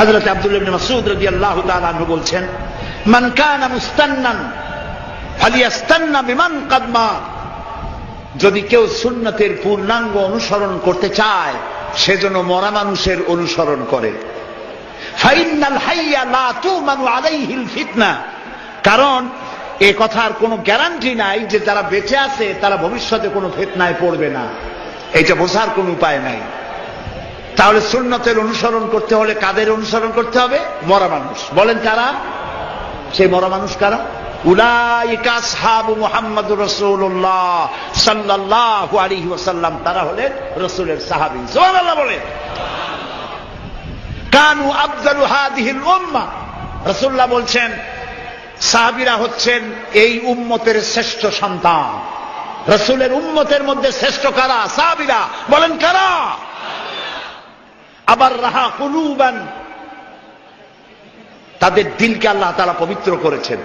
হযরত আব্দুল্লাহ ইবনে মাসউদ রাদিয়াল্লাহু তাআলা আনহু বলছেন, মান কানা মুস্তান্নান ফালিয়াস্তান্না বিমান ক্বাদ মাত। যদি কেউ সুন্নতের পূর্ণাঙ্গ অনুসরণ করতে চায় সেজন্য মরা মানুষের অনুসরণ করে। ফাইন্নাল হাইয়া লা তুমানু আলাইহিল ফিতনা। কারণ এই কথার কোনো গ্যারান্টি নাই যে যারা বেঁচে আছে তারা ভবিষ্যতে কোনো ফিতনায় পড়বে না, এটা বোঝার কোনো উপায় নাই। তাহলে সুন্নতের অনুসরণ করতে হলে কাদের অনুসরণ করতে হবে? মরা মানুষ। বলেন কারা? সেই মরা মানুষ কারা? উলাইকা আসহাবু মুহাম্মাদুর রাসূলুল্লাহ সাল্লাল্লাহু আলাইহি ওয়াসাল্লাম, তারা হলেন রাসূলের সাহাবী। সুবহানাল্লাহ বলেন। কানু আফজালু হাদিহিল উম্মাহ। রাসূলুল্লাহ বলছেন সাহাবীরা হচ্ছেন এই উম্মতের শ্রেষ্ঠ সন্তান। রাসূলের উম্মতের মধ্যে শ্রেষ্ঠ কারা? সাহাবীরা। বলেন কারা? আবার রাহা কুলুবান, তাদের দিলকে আল্লাহ তাআলা পবিত্র করেছেন।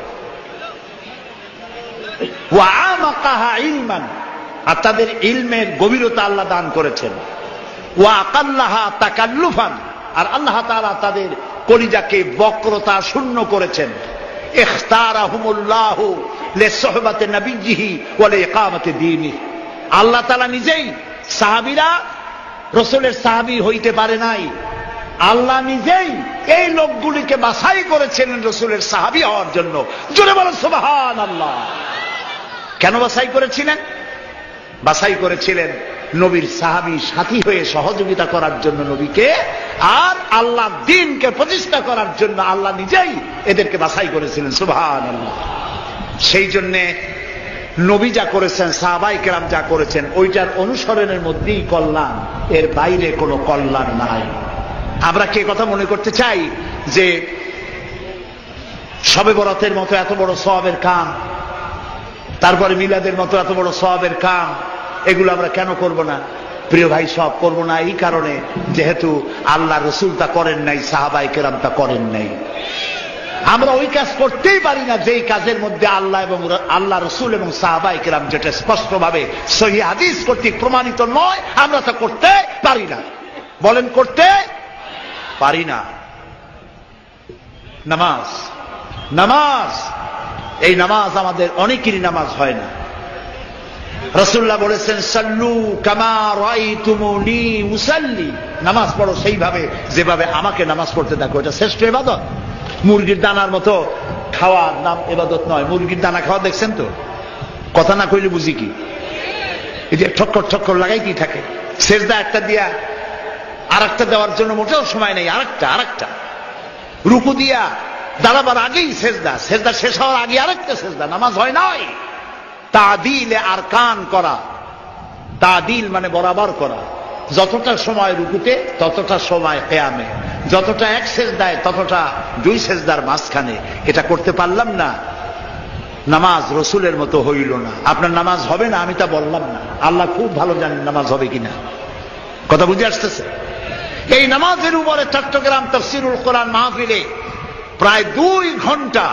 ওয়া আমাকাহা ইলমান, আর তাদের ইলমের গভীরতা আল্লাহ দান করেছেন। ওয়া আকাল্লাহা তাকাল্লুফান, আর আল্লাহ তাআলা তাদের কলিজাকে বক্রতা শূন্য করেছেন। ইখতারাহুমুল্লাহু লিসুহবাতি নবিয়্যিহি ওয়া লিইকামাতি দীনিহি। আল্লাহ তাআলা নিজেই, সাহাবীরা রাসূলের সাহাবী হইতে পারে নাই, আল্লাহ নিজেই এই লোকগুলিকে বাছাই করেছিলেন রাসূলের সাহাবী হওয়ার জন্য। জোরে বলেন সুবহানাল্লাহ। কেন বাছাই করেছিলেন? বাছাই করেছিলেন নবীর সাহাবী সাথী হয়ে সহযোগিতা করার জন্য নবীকে, আর আল্লাহ দ্বীনকে প্রতিষ্ঠা করার জন্য আল্লাহ নিজেই এদেরকে বাছাই করেছিলেন। সুবহানাল্লাহ। সেই জন্যে নবী যা করেছেন, সাহাবায়ে কেরাম যা করেছেন, ওইটার অনুসরণের মধ্যেই কল্যাণ, এর বাইরে কোনো কল্যাণ নাই। আমরা কি কথা মনে করতে চাই যে শবে বরাতের মতো এত বড় সওয়াবের কাম, তারপরে মিলাদের মতো এত বড় সওয়াবের কাম, এগুলো আমরা কেন করব না? প্রিয় ভাই, সব করব না এই কারণে যেহেতু আল্লাহ রাসূল তা করেন নাই, সাহাবায়ে কেরাম তা করেন নাই। আমরা ওই কাজ করতেই পারি না যেই কাজের মধ্যে আল্লাহ রাসূল এবং সাহাবায়ে কেরাম, যেটা স্পষ্টভাবে সহিহ হাদিস কর্তৃক প্রমাণিত নয়, আমরা তা করতে পারি না। বলেন করতে পারি না। নামাজ, নামাজ, এই নামাজ আমাদের অনেকেরই নামাজ হয় না। রাসূলুল্লাহ বলেছেন সাল্লু কামা রাআইতুমুনি উসাল্লি, নামাজ পড়ো সেইভাবে যেভাবে আমাকে নামাজ পড়তে দেখো। এটা শ্রেষ্ঠ ইবাদত। মুরগির দানার মতো খাওয়ার নাম ইবাদত নয়। মুরগির দানা খাওয়া দেখছেন তো? কথা না কইলে বুঝি কি? এই যে ঠক্কর ঠক্কর লাগাইতেই থাকে। সেজদা একটা দিয়া আরেকটা দেওয়ার জন্য মোটেও সময় নেই। আরেকটা রুকু দিয়া দাঁড়াবার আগেই সেজদা, সেজদা শেষ হওয়ার আগে আরেকটা সেজদা। নামাজ হয় নাই। তাদিলে আরকান করা, তাদিল মানে বরাবর করা। যতটা সময় রুকুতে ততটা সময় কিয়ামে, যতটা এক সেজদায় ততটা দুই সেজদার মাঝখানে। এটা করতে পারলাম না, নামাজ রাসূলের মতো হইল না। আপনার নামাজ হবে না আমি তা বললাম না, আল্লাহ খুব ভালো জানেন নামাজ হবে কিনা। কথা বুঝে আসতেছে? এই নামাজের উপরে চট্টগ্রাম তাফসীরুল কোরআন মাহফিলে প্রায় 2 ঘন্টা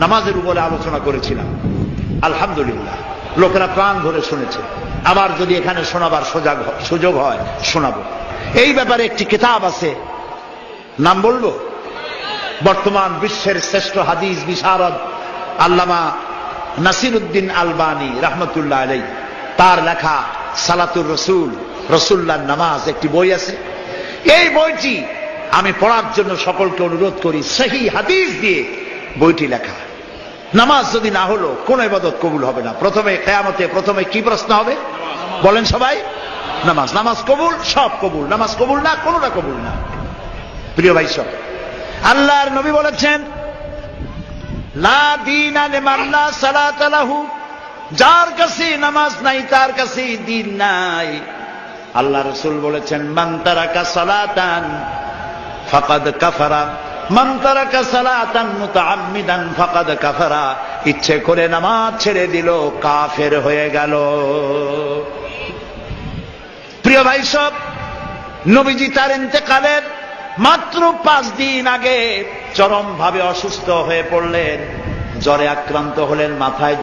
নামাজের উপরে আলোচনা করেছিলাম। আলহামদুলিল্লাহ, লোকেরা প্রাণ ভরে শুনেছে। আবার যদি এখানে শোনাবার সুযোগ হয় শোনাবো। এই ব্যাপারে একটি কিতাব আছে, নাম বলবো? বর্তমান বিশ্বের শ্রেষ্ঠ হাদিস বিশারদ আল্লামা নাসিরউদ্দিন আলবানী রাহমাতুল্লাহ আলাইহি, তার লেখা সালাতুর রাসূল, রাসূলুল্লাহর নামাজ, একটি বই আছে। এই বইটি আমি পড়ার জন্য সকলকে অনুরোধ করি। সহিহ হাদিস দিয়ে বইটি লেখা। নামাজ যদি না হলো কোন ইবাদত কবুল হবে না। প্রথমে কিয়ামতে প্রথমে কি প্রশ্ন হবে বলেন সবাই? নামাজ। নামাজ কবুল, সব কবুল। নামাজ কবুল না, কোনটা কবুল না। প্রিয় ভাই সব, আল্লাহর নবী বলেছেন লা দীনা লিমান লা সালাতা লাহু, যার কাছে নামাজ নাই তার কাছে দ্বীন নাই। আল্লাহ রাসূল বলেছেন মান তারাকা সালাতান ফাকাদ কাফারা, মান তারাকা সালাতান মুতাআম্মিদান ফাকাদ কাফারা। ইচ্ছে করে নামাজ ছেড়ে দিল, কাফের হয়ে গেল। প্রিয় ভাই সব, নবীজি তার ইন্তেকালের মাত্র 5 দিন আগে চরমভাবে অসুস্থ হয়ে পড়লেন, জ্বরে আক্রান্ত হলেন, মাথায়